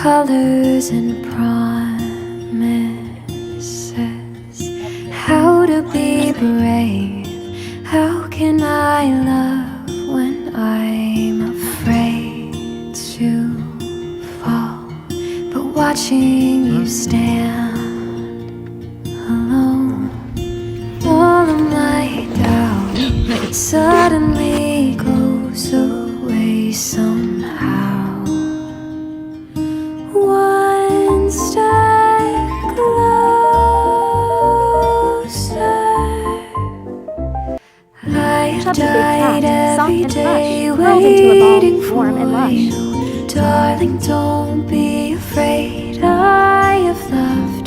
colors and promises. How to be brave? How can I love when I'm afraid to fall? But watching you stand alone, all of my doubt suddenly goes away somehow. One step closer. I've died every day waiting for you. Darling, don't be afraid. I have loved